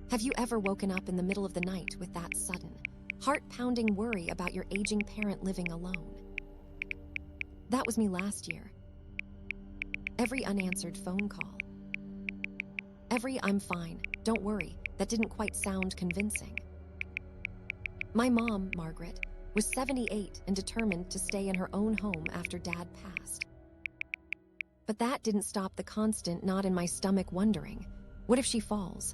Have you ever woken up in the middle of the night with that sudden, heart-pounding worry about your aging parent living alone? That was me last year. Every unanswered phone call. Every "I'm fine, don't worry" that didn't quite sound convincing. My mom, Margaret, was 78 and determined to stay in her own home after Dad passed. But that didn't stop the constant knot in my stomach wondering, what if she falls?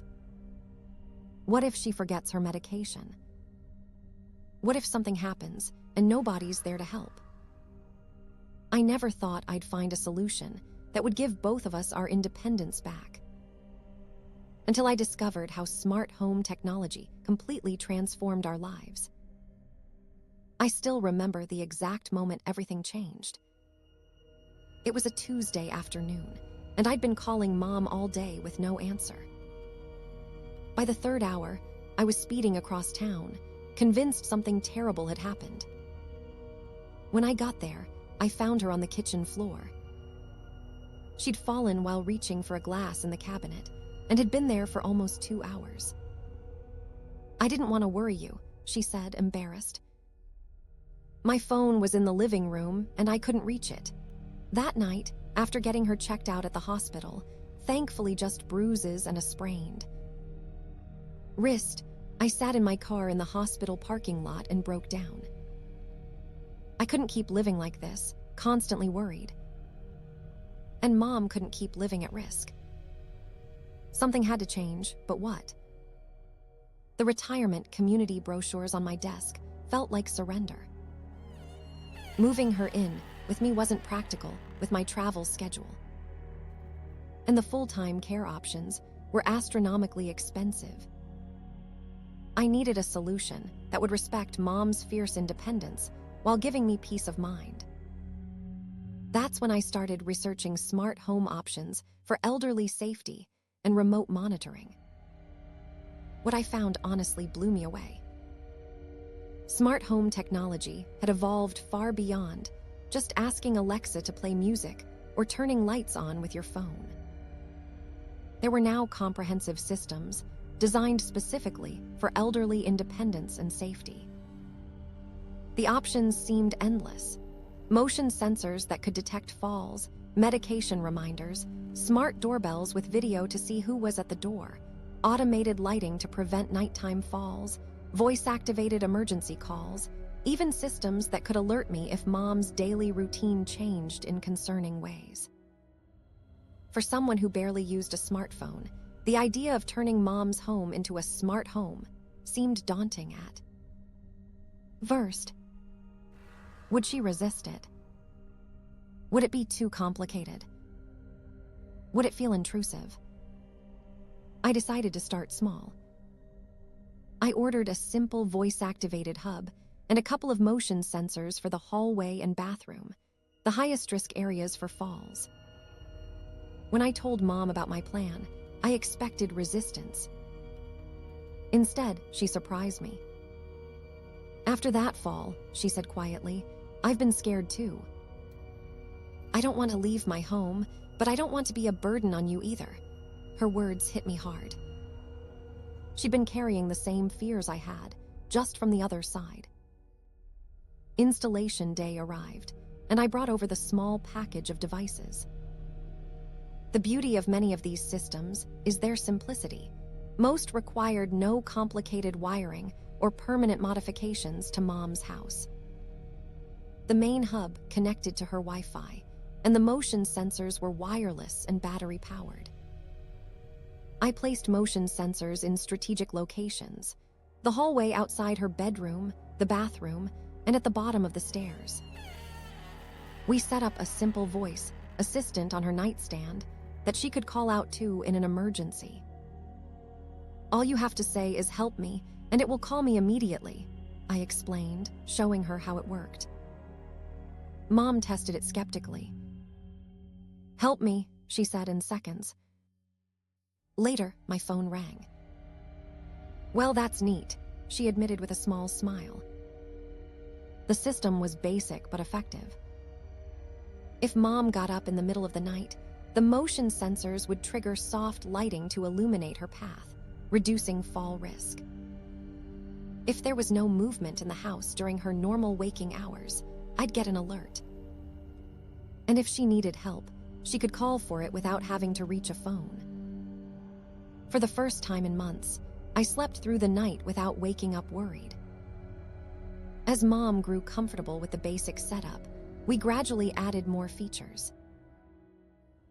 What if she forgets her medication? What if something happens and nobody's there to help? I never thought I'd find a solution that would give both of us our independence back. Until I discovered how smart home technology completely transformed our lives. I still remember the exact moment everything changed. It was a Tuesday afternoon, and I'd been calling Mom all day with no answer. By the third hour, I was speeding across town, convinced something terrible had happened. When I got there, I found her on the kitchen floor. She'd fallen while reaching for a glass in the cabinet, and had been there for almost 2 hours. "I didn't want to worry you," she said, embarrassed. My phone was in the living room, and I couldn't reach it. That night, after getting her checked out at the hospital, thankfully just bruises and a sprained wrist, I sat in my car in the hospital parking lot and broke down. I couldn't keep living like this, constantly worried. And Mom couldn't keep living at risk. Something had to change, but what? The retirement community brochures on my desk felt like surrender. Moving her in with me wasn't practical with my travel schedule. And the full-time care options were astronomically expensive. I needed a solution that would respect Mom's fierce independence while giving me peace of mind. That's when I started researching smart home options for elderly safety and remote monitoring. What I found honestly blew me away. Smart home technology had evolved far beyond just asking Alexa to play music or turning lights on with your phone. There were now comprehensive systems designed specifically for elderly independence and safety. The options seemed endless. Motion sensors that could detect falls, medication reminders, smart doorbells with video to see who was at the door, automated lighting to prevent nighttime falls, voice-activated emergency calls, even systems that could alert me if Mom's daily routine changed in concerning ways. For someone who barely used a smartphone, the idea of turning Mom's home into a smart home seemed daunting at first. Would she resist it? Would it be too complicated? Would it feel intrusive? I decided to start small. I ordered a simple voice-activated hub and a couple of motion sensors for the hallway and bathroom, the highest-risk areas for falls. When I told Mom about my plan, I expected resistance. Instead, she surprised me. "After that fall," she said quietly, "I've been scared too. I don't want to leave my home, but I don't want to be a burden on you either." Her words hit me hard. She'd been carrying the same fears I had, just from the other side. Installation day arrived, and I brought over the small package of devices. The beauty of many of these systems is their simplicity. Most required no complicated wiring or permanent modifications to Mom's house. The main hub connected to her Wi-Fi, and the motion sensors were wireless and battery-powered. I placed motion sensors in strategic locations, the hallway outside her bedroom, the bathroom, and at the bottom of the stairs. We set up a simple voice assistant on her nightstand that she could call out to in an emergency. "All you have to say is 'help me,' and it will call me immediately," I explained, showing her how it worked. Mom tested it skeptically. "Help me," she said in seconds. Later, my phone rang. "Well, that's neat," she admitted with a small smile. The system was basic but effective. If Mom got up in the middle of the night, the motion sensors would trigger soft lighting to illuminate her path, reducing fall risk. If there was no movement in the house during her normal waking hours, I'd get an alert. And if she needed help, she could call for it without having to reach a phone. For the first time in months, I slept through the night without waking up worried. As Mom grew comfortable with the basic setup, we gradually added more features.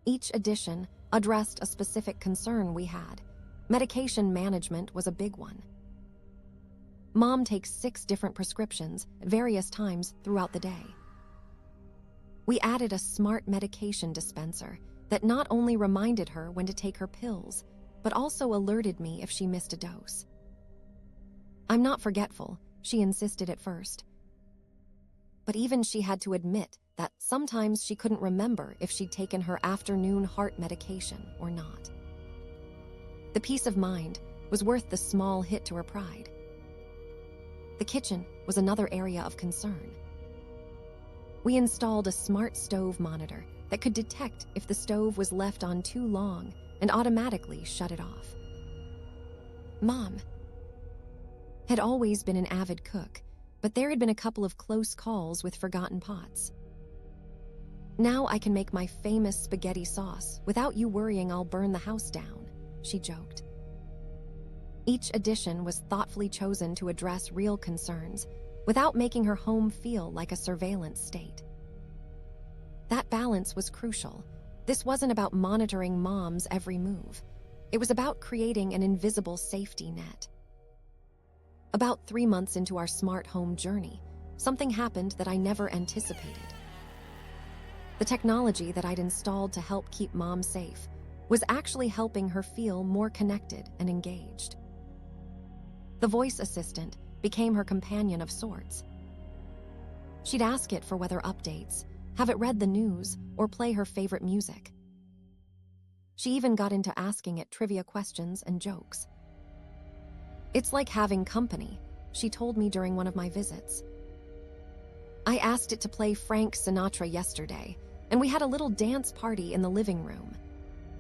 Each addition addressed a specific concern we had. Medication management was a big one. Mom takes 6 different prescriptions at various times throughout the day. We added a smart medication dispenser that not only reminded her when to take her pills, but also alerted me if she missed a dose. I'm not forgetful, she insisted at first. But even she had to admit that sometimes she couldn't remember if she'd taken her afternoon heart medication or not. The peace of mind was worth the small hit to her pride. The kitchen was another area of concern. We installed a smart stove monitor that could detect if the stove was left on too long and automatically shut it off. Mom had always been an avid cook, but there had been a couple of close calls with forgotten pots. "Now I can make my famous spaghetti sauce without you worrying I'll burn the house down," she joked. Each addition was thoughtfully chosen to address real concerns without making her home feel like a surveillance state. That balance was crucial. This wasn't about monitoring Mom's every move. It was about creating an invisible safety net. About 3 months into our smart home journey, something happened that I never anticipated. The technology that I'd installed to help keep Mom safe was actually helping her feel more connected and engaged. The voice assistant became her companion of sorts. She'd ask it for weather updates, have it read the news, or play her favorite music. She even got into asking it trivia questions and jokes. "It's like having company," she told me during one of my visits. "I asked it to play Frank Sinatra yesterday, and we had a little dance party in the living room."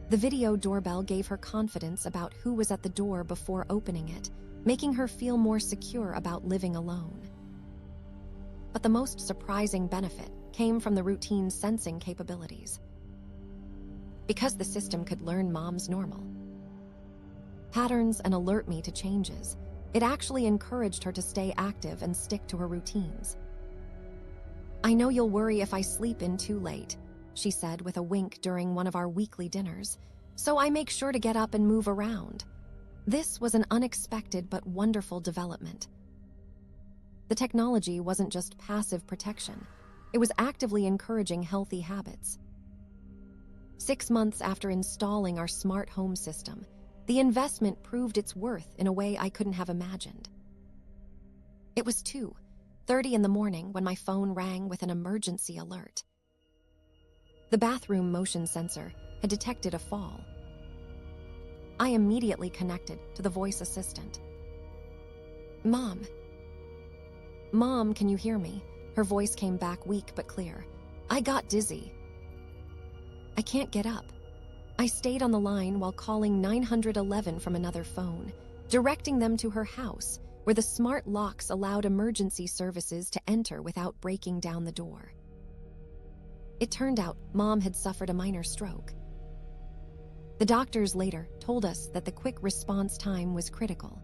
The video doorbell gave her confidence about who was at the door before opening it, making her feel more secure about living alone. But the most surprising benefit came from the routine sensing capabilities. Because the system could learn Mom's normal patterns and alert me to changes, it actually encouraged her to stay active and stick to her routines. "I know you'll worry if I sleep in too late," she said with a wink during one of our weekly dinners, "so I make sure to get up and move around." This was an unexpected but wonderful development. The technology wasn't just passive protection, it was actively encouraging healthy habits. 6 months after installing our smart home system, the investment proved its worth in a way I couldn't have imagined. It was 2:30 in the morning when my phone rang with an emergency alert. The bathroom motion sensor had detected a fall. I immediately connected to the voice assistant. Mom, can you hear me?" Her voice came back weak but clear. "I got dizzy. I can't get up." I stayed on the line while calling 911 from another phone, directing them to her house, where the smart locks allowed emergency services to enter without breaking down the door. It turned out Mom had suffered a minor stroke. The doctors later told us that the quick response time was critical.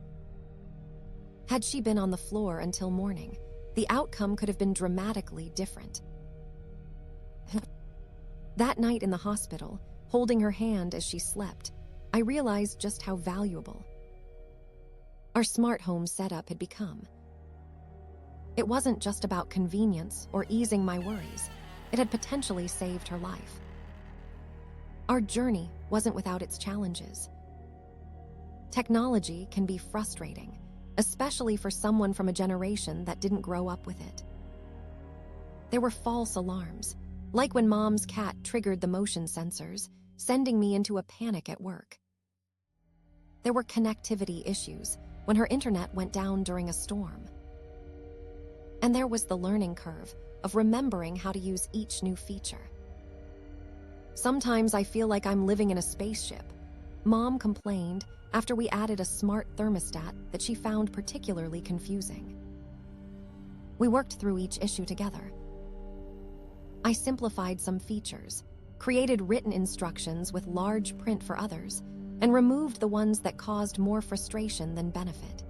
Had she been on the floor until morning, the outcome could have been dramatically different. That night in the hospital, holding her hand as she slept, I realized just how valuable our smart home setup had become. It wasn't just about convenience or easing my worries. It had potentially saved her life. Our journey wasn't without its challenges. Technology can be frustrating, especially for someone from a generation that didn't grow up with it. There were false alarms, like when Mom's cat triggered the motion sensors, sending me into a panic at work. There were connectivity issues when her internet went down during a storm. And there was the learning curve of remembering how to use each new feature. Sometimes I feel like I'm living in a spaceship, Mom complained after we added a smart thermostat that she found particularly confusing. We worked through each issue together. I simplified some features, created written instructions with large print for others, and removed the ones that caused more frustration than benefit.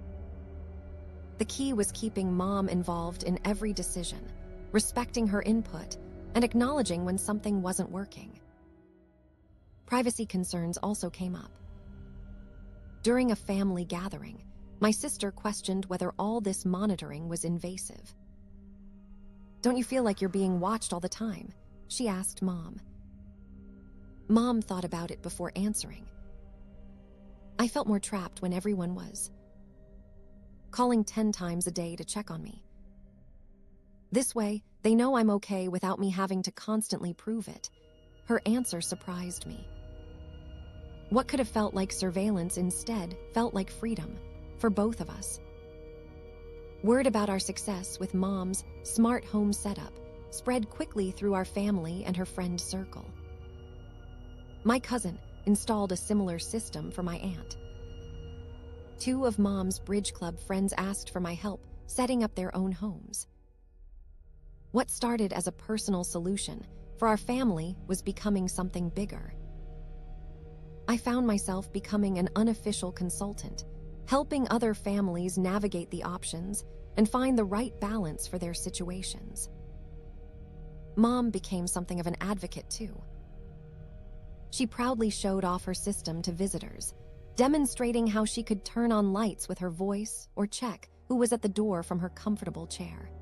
The key was keeping Mom involved in every decision, respecting her input, and acknowledging when something wasn't working. Privacy concerns also came up. During a family gathering, my sister questioned whether all this monitoring was invasive. "Don't you feel like you're being watched all the time?" she asked Mom. Mom thought about it before answering. "I felt more trapped when everyone was calling 10 times a day to check on me. This way, they know I'm okay without me having to constantly prove it." Her answer surprised me. What could have felt like surveillance instead felt like freedom for both of us. Word about our success with Mom's smart home setup spread quickly through our family and her friend circle. My cousin installed a similar system for my aunt. 2 of Mom's Bridge Club friends asked for my help setting up their own homes. What started as a personal solution for our family was becoming something bigger. I found myself becoming an unofficial consultant, helping other families navigate the options and find the right balance for their situations. Mom became something of an advocate too. She proudly showed off her system to visitors, demonstrating how she could turn on lights with her voice or check who was at the door from her comfortable chair.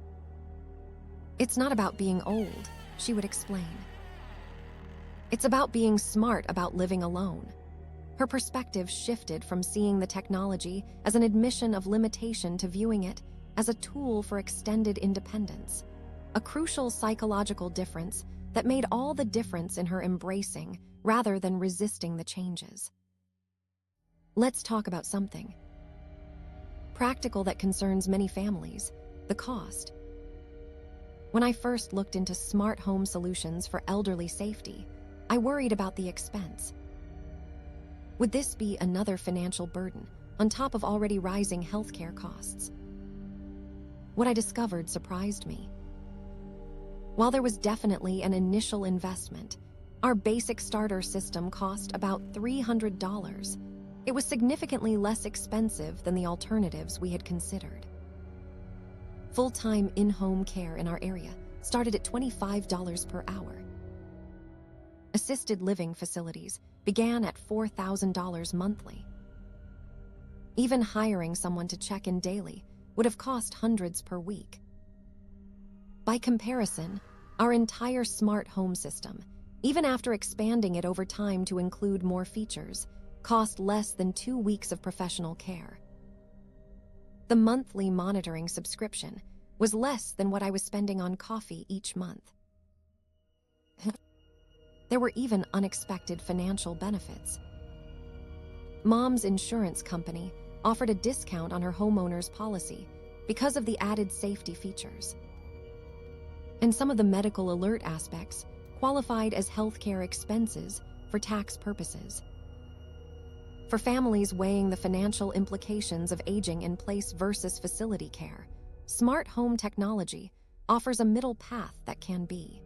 "It's not about being old," she would explain. "It's about being smart about living alone." Her perspective shifted from seeing the technology as an admission of limitation to viewing it as a tool for extended independence, a crucial psychological difference that made all the difference in her embracing rather than resisting the changes. Let's talk about something practical that concerns many families: the cost. When I first looked into smart home solutions for elderly safety, I worried about the expense. Would this be another financial burden on top of already rising healthcare costs? What I discovered surprised me. While there was definitely an initial investment, our basic starter system cost about $300. It was significantly less expensive than the alternatives we had considered. Full-time in-home care in our area started at $25 per hour. Assisted living facilities began at $4,000 monthly. Even hiring someone to check in daily would have cost hundreds per week. By comparison, our entire smart home system, even after expanding it over time to include more features, cost less than 2 weeks of professional care. The monthly monitoring subscription was less than what I was spending on coffee each month. There were even unexpected financial benefits. Mom's insurance company offered a discount on her homeowner's policy because of the added safety features. And some of the medical alert aspects qualified as healthcare expenses for tax purposes. For families weighing the financial implications of aging in place versus facility care, smart home technology offers a middle path that can be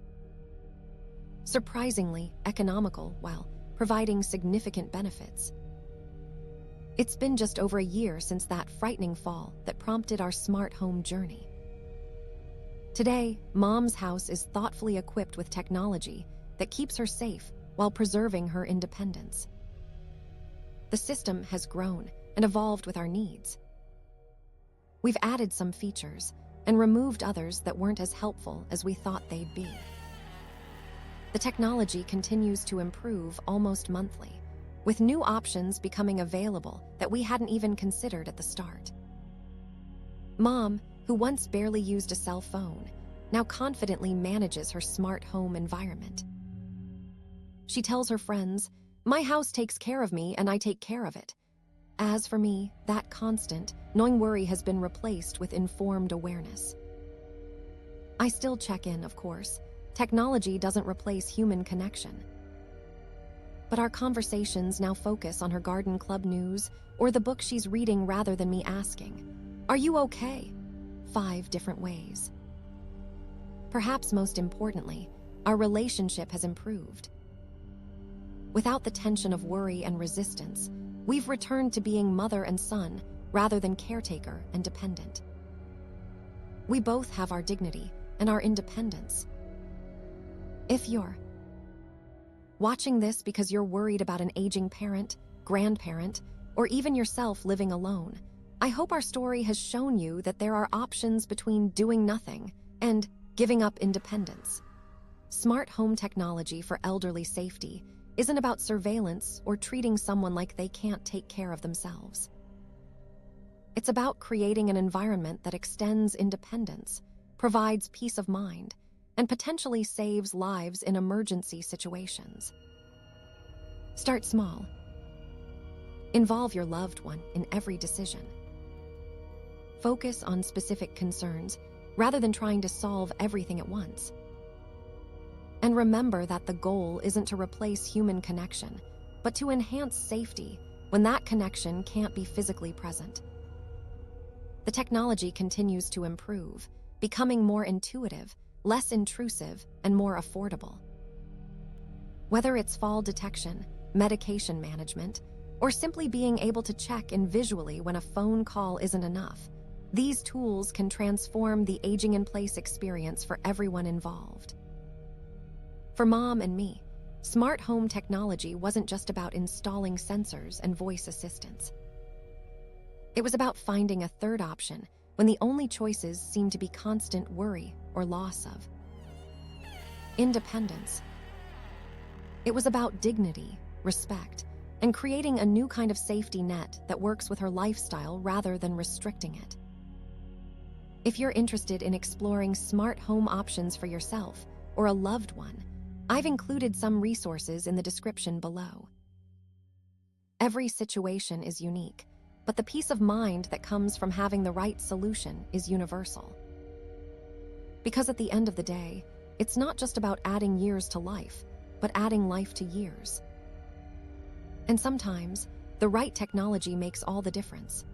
surprisingly economical while providing significant benefits. It's been just over a year since that frightening fall that prompted our smart home journey. Today, Mom's house is thoughtfully equipped with technology that keeps her safe while preserving her independence. The system has grown and evolved with our needs. We've added some features and removed others that weren't as helpful as we thought they'd be. The technology continues to improve almost monthly, with new options becoming available that we hadn't even considered at the start. Mom, who once barely used a cell phone, now confidently manages her smart home environment. She tells her friends, "My house takes care of me and I take care of it." As for me, that constant, knowing worry has been replaced with informed awareness. I still check in, of course. Technology doesn't replace human connection. but our conversations now focus on her garden club news or the book she's reading rather than me asking, "Are you okay?" 5 different ways. Perhaps most importantly, our relationship has improved. Without the tension of worry and resistance, we've returned to being mother and son rather than caretaker and dependent. We both have our dignity and our independence. If you're watching this because you're worried about an aging parent, grandparent, or even yourself living alone, I hope our story has shown you that there are options between doing nothing and giving up independence. Smart home technology for elderly safety isn't about surveillance or treating someone like they can't take care of themselves. It's about creating an environment that extends independence, provides peace of mind, and potentially saves lives in emergency situations. Start small. Involve your loved one in every decision. Focus on specific concerns rather than trying to solve everything at once. And remember that the goal isn't to replace human connection, but to enhance safety when that connection can't be physically present. The technology continues to improve, becoming more intuitive, less intrusive, and more affordable. Whether it's fall detection, medication management, or simply being able to check in visually when a phone call isn't enough, these tools can transform the aging-in-place experience for everyone involved. For Mom and me, smart home technology wasn't just about installing sensors and voice assistants. It was about finding a third option when the only choices seemed to be constant worry or loss of independence. It was about dignity, respect, and creating a new kind of safety net that works with her lifestyle rather than restricting it. If you're interested in exploring smart home options for yourself or a loved one, I've included some resources in the description below. Every situation is unique, but the peace of mind that comes from having the right solution is universal. Because at the end of the day, it's not just about adding years to life, but adding life to years. And sometimes, the right technology makes all the difference.